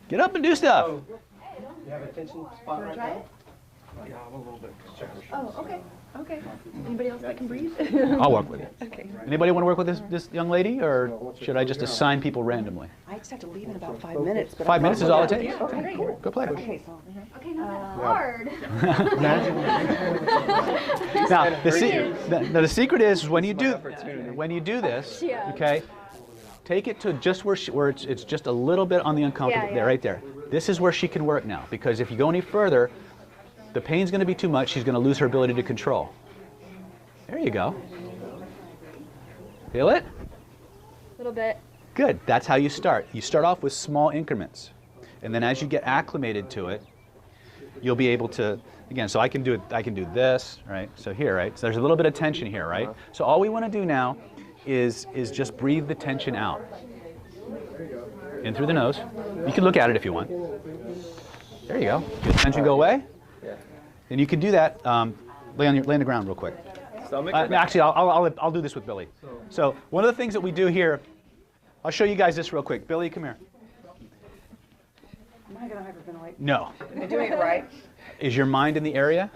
Get up and do stuff. Oh, you have a tension spot right now? Yeah, I'm a little bit. Oh, okay. Okay. Anybody else that can breathe? I'll work with you. Okay. Anybody want to work with this young lady, or should I just assign people randomly? I just have to leave in about 5 minutes. But 5 minutes is all it takes? Okay, cool. Go play. Okay, so. Okay, not that hard. Now, the secret is when you do this, Yeah. okay, take it to just where it's just a little bit on the uncomfortable. Yeah, yeah. There, right there. This is where she can work now, because if you go any further, the pain's going to be too much. She's going to lose her ability to control. There you go. Feel it? A little bit. Good. That's how you start. You start off with small increments, and then as you get acclimated to it, you'll be able to. Again, so I can do it. I can do this, right? So here, right? So there's a little bit of tension here, right? So all we want to do now is just breathe the tension out. In through the nose. You can look at it if you want. There you go. Did the tension go away? And you can do that. Lay on the ground real quick. Actually, I'll do this with Billy. So one of the things that we do here, I'll show you guys this real quick. Billy, come here. Am I going to hyperventilate? No. Am I doing it right? Is your mind in the area?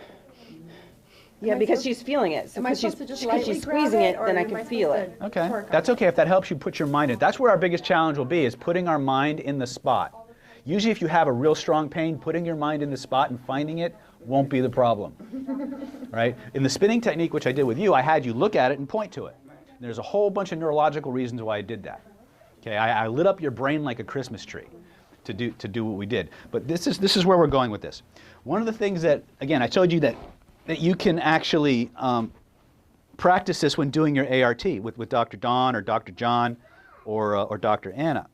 Yeah, because she's feeling it. So because she's squeezing it, then I can feel it. Okay. That's okay if that helps you put your mind in it. That's where our biggest challenge will be, is putting our mind in the spot. Usually if you have a real strong pain, putting your mind in the spot and finding it won't be the problem. Right? In the spinning technique, which I did with you, I had you look at it and point to it. And there's a whole bunch of neurological reasons why I did that. Okay, I lit up your brain like a Christmas tree to do what we did. But this is where we're going with this. One of the things that, again, I told you that you can actually practice this when doing your ART with Dr. Dawn or Dr. John or Dr. Anna.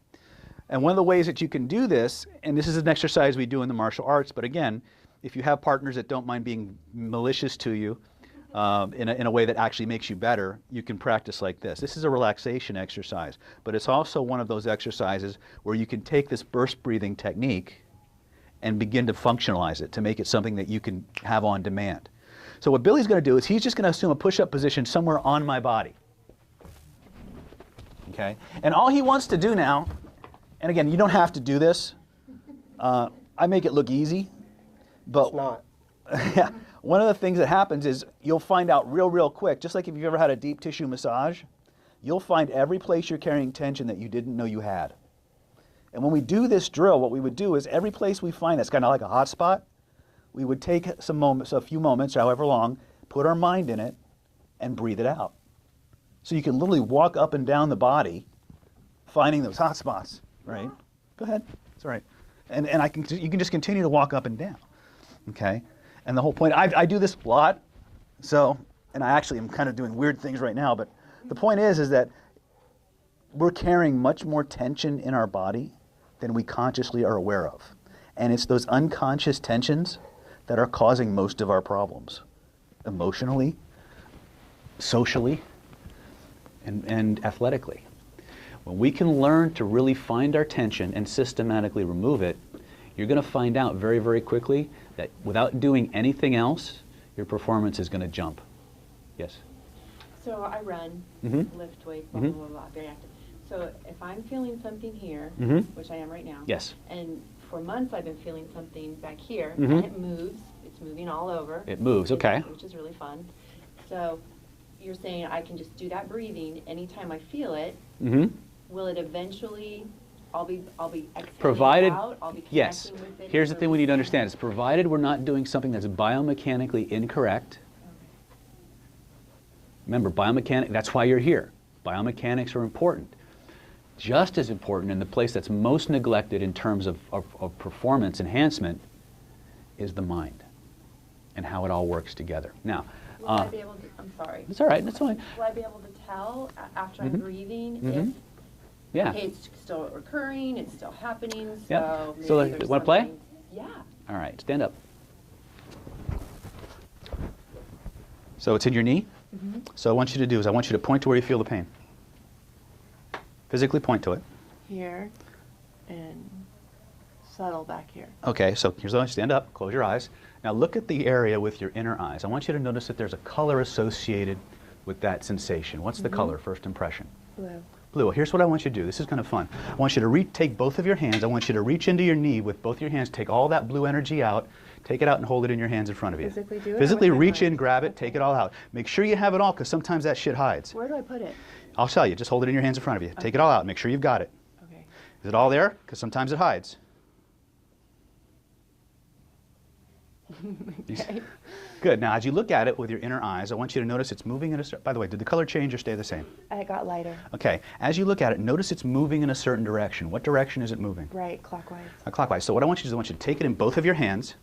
And one of the ways that you can do this, and this is an exercise we do in the martial arts, but again, if you have partners that don't mind being malicious to you in a way that actually makes you better, you can practice like this. This is a relaxation exercise, but it's also one of those exercises where you can take this burst breathing technique and begin to functionalize it to make it something that you can have on demand. So what Billy's going to do is he's just going to assume a push-up position somewhere on my body. Okay? And all he wants to do now, and again, you don't have to do this. I make it look easy, but It's not. yeah, one of the things that happens is you'll find out real quick, just like if you've ever had a deep tissue massage, you'll find every place you're carrying tension that you didn't know you had. And when we do this drill, what we would do is every place we find that's kind of like a hot spot, we would take some moments, a few moments, however long, put our mind in it, and breathe it out. So you can literally walk up and down the body, finding those hot spots, right? Go ahead, it's all right. And you can just continue to walk up and down, okay? And the whole point, I do this a lot, so, and I actually am kind of doing weird things right now, but the point is that we're carrying much more tension in our body than we consciously are aware of. And it's those unconscious tensions that are causing most of our problems, emotionally, socially, and athletically. When we can learn to really find our tension and systematically remove it, you're going to find out very quickly that without doing anything else, your performance is going to jump. Yes? So I run, lift weights, blah, blah, blah, very active. So if I'm feeling something here, which I am right now, Yes. and for months I've been feeling something back here, and it moves, it's moving all over. It moves, okay. Which is really fun. So you're saying I can just do that breathing anytime I feel it. Will it eventually, I'll be exhaling Provided, out, I'll be yes. connecting with it? Here's the thing we need to understand, is provided we're not doing something that's biomechanically incorrect. Remember, that's why you're here. Biomechanics are important. Just as important, and the place that's most neglected in terms of performance enhancement, is the mind and how it all works together. Now, Will I be able to, I'm sorry. it's all right, that's fine. Will I be able to tell after I'm breathing if Yeah. okay, it's still recurring, it's still happening, so Yep. maybe So, there's wanna play? something- Yeah. All right, stand up. So it's in your knee? So I want you to do is I want you to point to where you feel the pain. Physically point to it. Here and settle back here. Okay, so here's how you stand up, close your eyes. Now look at the area with your inner eyes. I want you to notice that there's a color associated with that sensation. What's the color, first impression? Blue. Blue. Here's what I want you to do. This is kind of fun. I want you to take both of your hands. I want you to reach into your knee with both your hands. Take all that blue energy out. Take it out and hold it in your hands in front of you. Physically do it? Physically reach in, grab it, take it all out. Make sure you have it all, because sometimes that shit hides. Where do I put it? I'll tell you. Just hold it in your hands in front of you. Take it all out. Make sure you've got it. Okay. Is it all there? Because sometimes it hides. Okay. Good. Now, as you look at it with your inner eyes, I want you to notice it's moving in a certain... By the way, did the color change or stay the same? I got lighter. Okay. As you look at it, notice it's moving in a certain direction. What direction is it moving? Right, clockwise. Clockwise. So what I want you to do is I want you to take it in both of your hands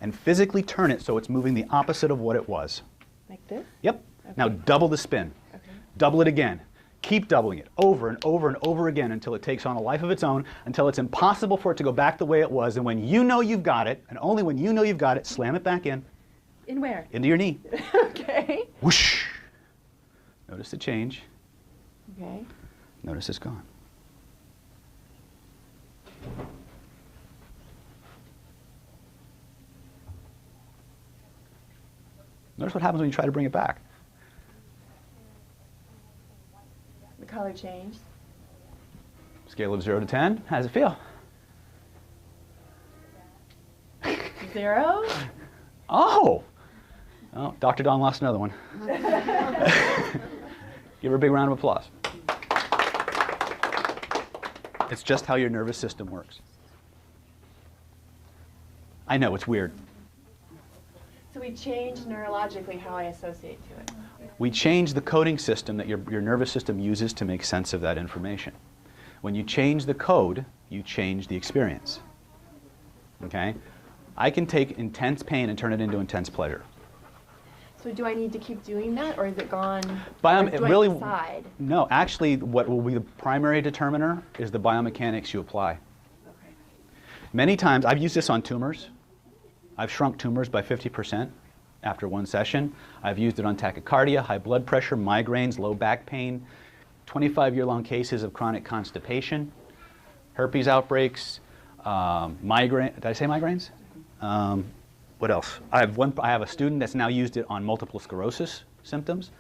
and physically turn it so it's moving the opposite of what it was. Like this? Yep. Okay. Now double the spin. Okay. Double it again. Keep doubling it over and over and over again until it takes on a life of its own, until it's impossible for it to go back the way it was. And when you know you've got it, and only when you know you've got it, slam it back in. In where? Into your knee. Okay. Whoosh. Notice the change. Okay. Notice it's gone. Notice what happens when you try to bring it back. The color changed. Scale of 0 to 10. How does it feel? 0? Oh! Oh, Dr. Don lost another one. Give her a big round of applause. It's just how your nervous system works. I know, it's weird. So we changed neurologically how I associate to it. We change the coding system that your nervous system uses to make sense of that information. When you change the code, you change the experience. Okay? I can take intense pain and turn it into intense pleasure. So do I need to keep doing that, or is it gone? Biom- or do really, I decide? No, actually, what will be the primary determiner is the biomechanics you apply. Okay. Many times, I've used this on tumors. I've shrunk tumors by 50% after one session. I've used it on tachycardia, high blood pressure, migraines, low back pain, 25-year-long cases of chronic constipation, herpes outbreaks, migraine. Did I say migraines? What else? I have a student that's now used it on multiple sclerosis symptoms.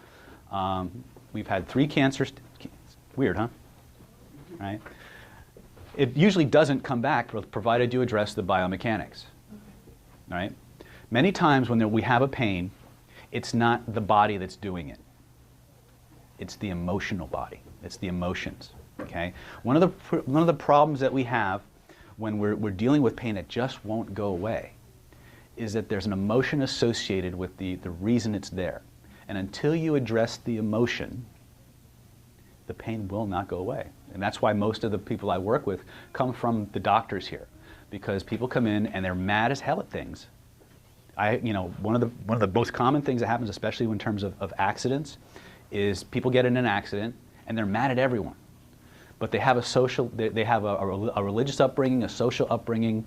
We've had 3 cancers. Weird, huh? Right? It usually doesn't come back provided you address the biomechanics. Right? Many times when we have a pain, it's not the body that's doing it. It's the emotional body. It's the emotions. Okay? One of the problems that we have when we're dealing with pain that just won't go away is that there's an emotion associated with the reason it's there. And until you address the emotion, the pain will not go away. And that's why most of the people I work with come from the doctors here, because people come in and they're mad as hell at things. One of the most common things that happens, especially in terms of accidents, is people get in an accident and they're mad at everyone. But they have they have a religious upbringing, a social upbringing,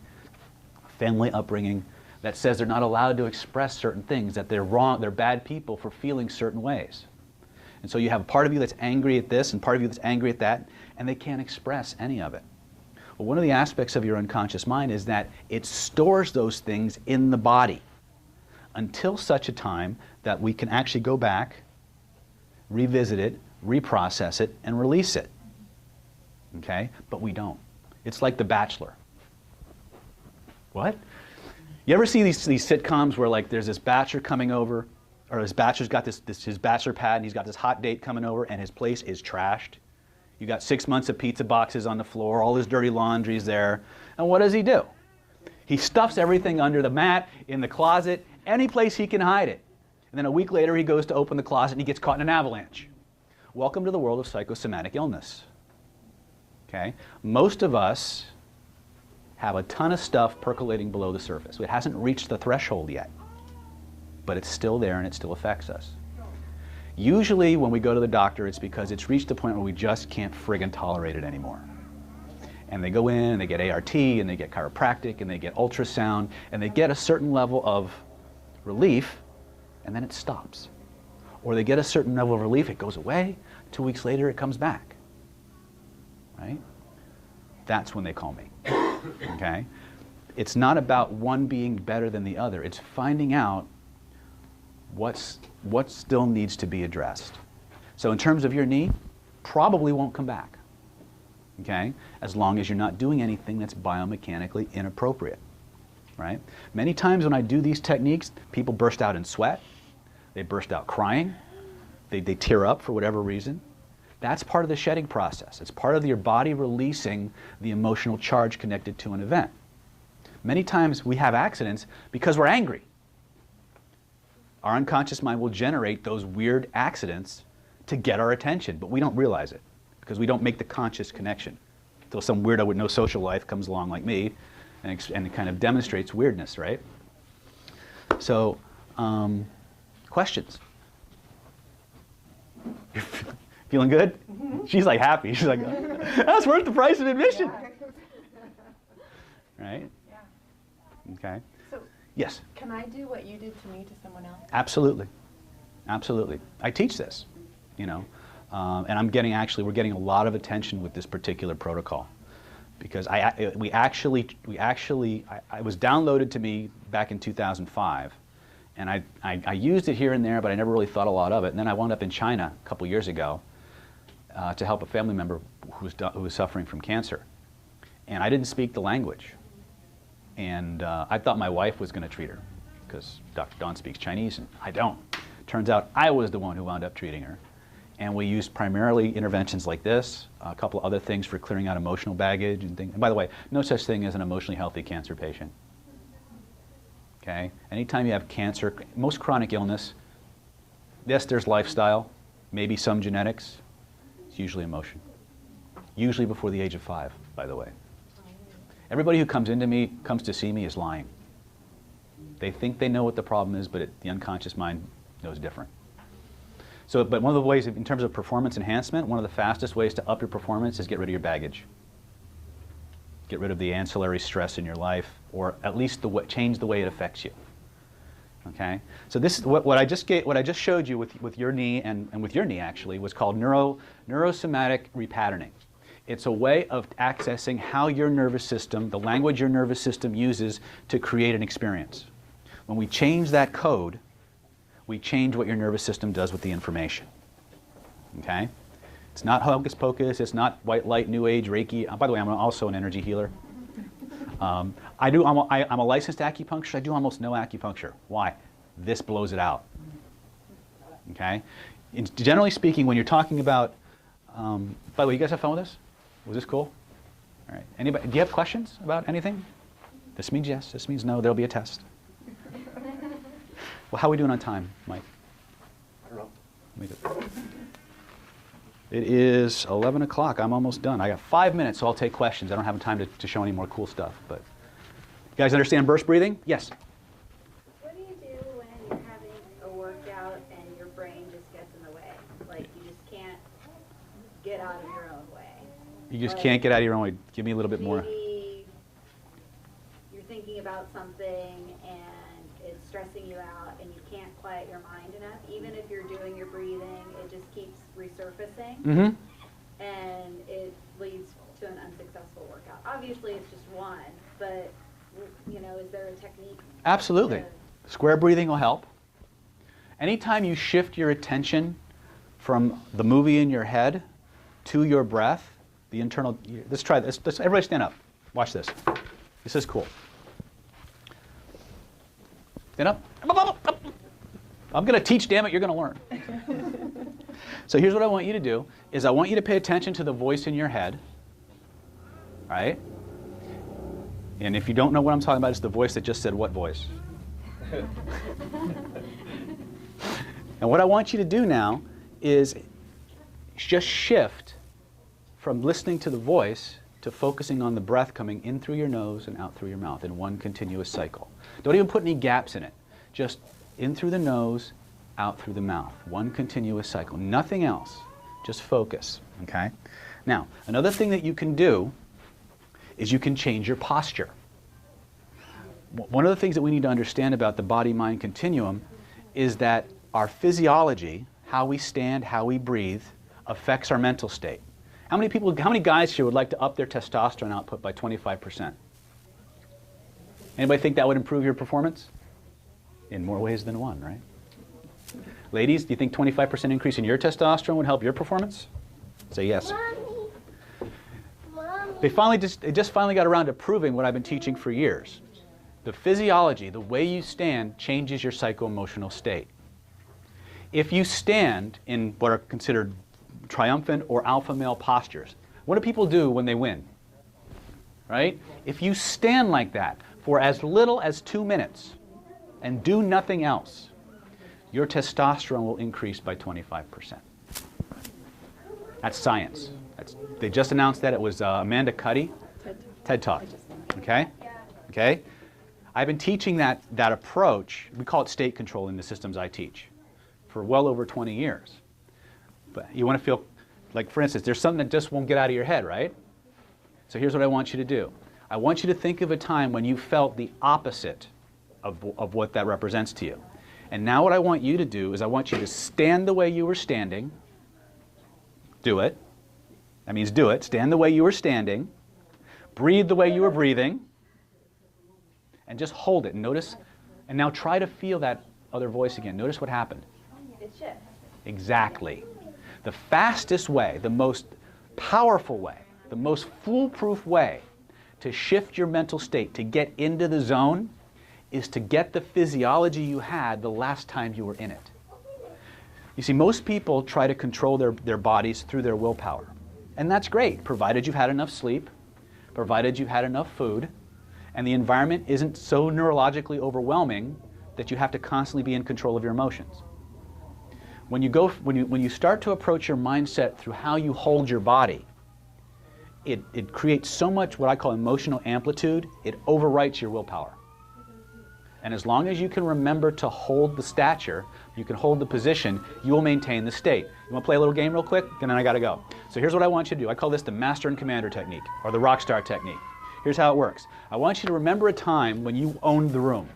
family upbringing that says they're not allowed to express certain things, that they're wrong, they're bad people for feeling certain ways. And so you have a part of you that's angry at this and part of you that's angry at that, and they can't express any of it. Well, one of the aspects of your unconscious mind is that it stores those things in the body until such a time that we can actually go back, revisit it, reprocess it, and release it. Okay? But we don't. It's like The Bachelor. What? You ever see these sitcoms where like there's this bachelor coming over, or his bachelor's got his bachelor pad and he's got this hot date coming over and his place is trashed? You got 6 months of pizza boxes on the floor, all his dirty laundry's there. And what does he do? He stuffs everything under the mat, in the closet, any place he can hide it. And then a week later he goes to open the closet and he gets caught in an avalanche. Welcome to the world of psychosomatic illness. Okay? Most of us have a ton of stuff percolating below the surface. It hasn't reached the threshold yet, but it's still there and it still affects us. Usually when we go to the doctor, it's because it's reached the point where we just can't friggin' tolerate it anymore. And they go in and they get ART and they get chiropractic and they get ultrasound and they get a certain level of relief and then it stops. Or they get a certain level of relief, it goes away, 2 weeks later it comes back. Right? That's when they call me. Okay? It's not about one being better than the other. It's finding out what still needs to be addressed. So in terms of your knee, probably won't come back, okay? As long as you're not doing anything that's biomechanically inappropriate, right? Many times when I do these techniques, people burst out in sweat, they burst out crying, they tear up for whatever reason. That's part of the shedding process. It's part of your body releasing the emotional charge connected to an event. Many times we have accidents because we're angry. Our unconscious mind will generate those weird accidents to get our attention, but we don't realize it because we don't make the conscious connection until some weirdo with no social life comes along like me and it kind of demonstrates weirdness, right? So, questions? Feeling good? Mm-hmm. She's like happy. She's like, that's worth the price of admission. Yeah. Right? Yeah. Okay. So, yes? Can I do what you did to me to someone else? Absolutely. Absolutely. I teach this, you know, and we're getting a lot of attention with this particular protocol because it was downloaded to me back in 2005. And I used it here and there, but I never really thought a lot of it. And then I wound up in China a couple years ago to help a family member who was suffering from cancer. And I didn't speak the language. And I thought my wife was going to treat her because Dr. Dawn speaks Chinese and I don't. Turns out I was the one who wound up treating her. And we used primarily interventions like this, a couple other things for clearing out emotional baggage and things. And by the way, no such thing as an emotionally healthy cancer patient. Okay? Anytime you have cancer, most chronic illness, yes, there's lifestyle, maybe some genetics. It's usually emotion. Usually before the age of 5, by the way. Everybody who comes to see me is lying. They think they know what the problem is, but the unconscious mind knows different. So, but one of the ways, in terms of performance enhancement, one of the fastest ways to up your performance is get rid of your baggage. Get rid of the ancillary stress in your life, or at least change the way it affects you. Okay? So this is what I just showed you with your knee and with your knee actually was called neurosomatic repatterning. It's a way of accessing how your nervous system, the language your nervous system uses to create an experience. When we change that code, we change what your nervous system does with the information. Okay? It's not hocus pocus, it's not white light, new age, Reiki. By the way, I'm also an energy healer. I'm a licensed acupuncturist. I do almost no acupuncture. Why? This blows it out. Okay? Generally speaking, when you're talking about, by the way, you guys have fun with this? Was this cool? All right. Anybody, do you have questions about anything? This means yes, this means no, there'll be a test. Well, how are we doing on time, Mike? I don't know. It is 11 o'clock. I'm almost done. I got 5 minutes, so I'll take questions. I don't have time to show any more cool stuff. But you guys understand burst breathing? Yes? What do you do when you're having a workout and your brain just gets in the way? Like you just can't get out of your own way. You just can't get out of your own way. Give me a little bit more. Maybe you're thinking about something and it's stressing you out and you can't quiet your mind enough. Even if you're doing your breathing, it just keeps resurfacing. Mm-hmm. And it leads to an unsuccessful workout. Obviously, it's just one, but you know, is there a technique? Absolutely. Square breathing will help. Anytime you shift your attention from the movie in your head to your breath, the internal, let's try this. Everybody stand up. Watch this. This is cool. Stand up. I'm going to teach, damn it, you're going to learn. So here's what I want you to do, is I want you to pay attention to the voice in your head, right? And if you don't know what I'm talking about, it's the voice that just said what voice? And what I want you to do now is just shift from listening to the voice to focusing on the breath coming in through your nose and out through your mouth in one continuous cycle. Don't even put any gaps in it. Just in through the nose, out through the mouth. One continuous cycle. Nothing else. Just focus. Okay? Now, another thing that you can do is you can change your posture. One of the things that we need to understand about the body-mind continuum is that our physiology, how we stand, how we breathe, affects our mental state. How many guys here would like to up their testosterone output by 25%? Anybody think that would improve your performance? In more ways than one, right? Ladies, do you think 25% increase in your testosterone would help your performance? Say yes. They just finally got around to proving what I've been teaching for years. The physiology, the way you stand, changes your psycho-emotional state. If you stand in what are considered triumphant or alpha male postures, what do people do when they win? Right? If you stand like that for as little as 2 minutes and do nothing else, your testosterone will increase by 25%. That's science. They just announced that. It was Amanda Cuddy, TED Talk. Okay? Okay? I've been teaching that approach, we call it state control in the systems I teach, for well over 20 years. But you want to feel, like for instance, there's something that just won't get out of your head, right? So here's what I want you to do. I want you to think of a time when you felt the opposite of what that represents to you. And now what I want you to do is I want you to stand the way you were standing. Do it. That means do it. Stand the way you were standing. Breathe the way you were breathing. And just hold it. Notice. And now try to feel that other voice again. Notice what happened. It shifts. Exactly. The fastest way, the most powerful way, the most foolproof way to shift your mental state, to get into the zone, is to get the physiology you had the last time you were in it. You see, most people try to control their bodies through their willpower. And that's great, provided you've had enough sleep, provided you've had enough food, and the environment isn't so neurologically overwhelming that you have to constantly be in control of your emotions. When you start to approach your mindset through how you hold your body, it creates so much what I call emotional amplitude, it overwrites your willpower. And as long as you can remember to hold the stature, you can hold the position, you will maintain the state. You want to play a little game real quick? And then I got to go. So here's what I want you to do. I call this the master and commander technique, or the rock star technique. Here's how it works. I want you to remember a time when you owned the room.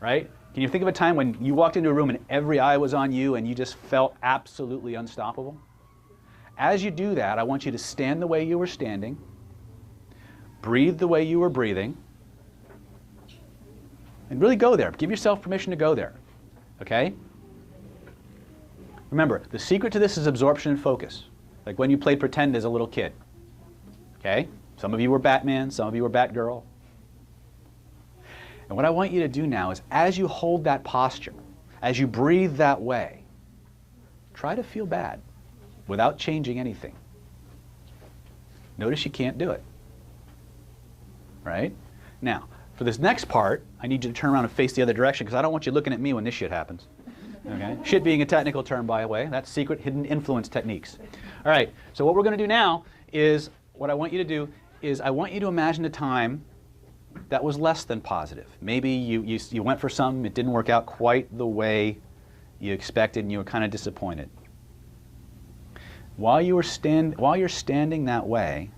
Right? Can you think of a time when you walked into a room and every eye was on you and you just felt absolutely unstoppable? As you do that, I want you to stand the way you were standing, breathe the way you were breathing, and really go there. Give yourself permission to go there. Okay? Remember, the secret to this is absorption and focus. Like when you played pretend as a little kid. Okay? Some of you were Batman, some of you were Batgirl. And what I want you to do now is as you hold that posture, as you breathe that way, try to feel bad without changing anything. Notice you can't do it. Right? Now, for this next part, I need you to turn around and face the other direction because I don't want you looking at me when this shit happens. Okay? Shit being a technical term, by the way. That's secret hidden influence techniques. All right, so what we're going to do now is, what I want you to do is I want you to imagine a time that was less than positive. Maybe you went for something, it didn't work out quite the way you expected and you were kind of disappointed. While you're standing that way,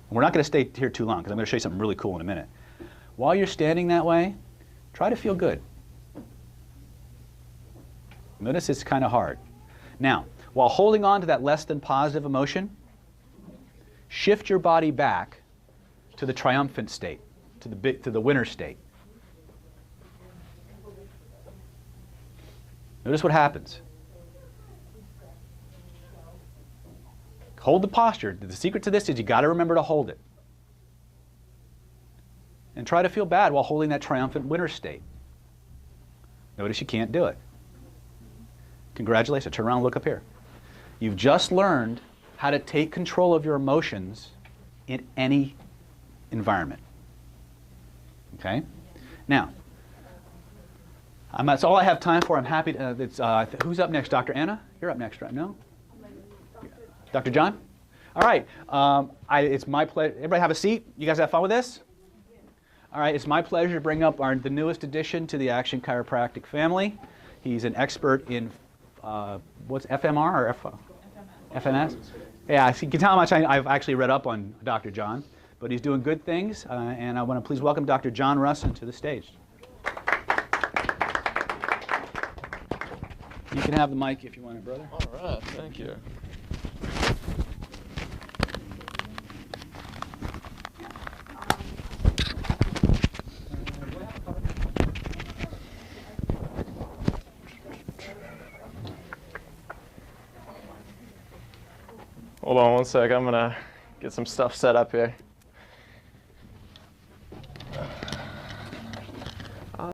we're not going to stay here too long because I'm going to show you something really cool in a minute. While you're standing that way, try to feel good. Notice it's kind of hard. Now, while holding on to that less than positive emotion, shift your body back to the triumphant state, to the winner state. Notice what happens. Hold the posture. The secret to this is you got to remember to hold it. And try to feel bad while holding that triumphant winner state. Notice you can't do it. Congratulations. Turn around and look up here. You've just learned how to take control of your emotions in any environment. Okay? Now, that's all I have time for. I'm happy to, who's up next? Dr. Anna? You're up next, right? No? Dr. John? All right. It's my pleasure. Everybody have a seat? You guys have fun with this? All right. It's my pleasure to bring up the newest addition to the Action Chiropractic family. He's an expert in, what's FMR or FMS? Yeah, you can tell how much I've actually read up on Dr. John. But he's doing good things, and I want to please welcome Dr. John Russin to the stage. You can have the mic if you want it, brother. All right, thank you. Hold on one sec. I'm gonna get some stuff set up here.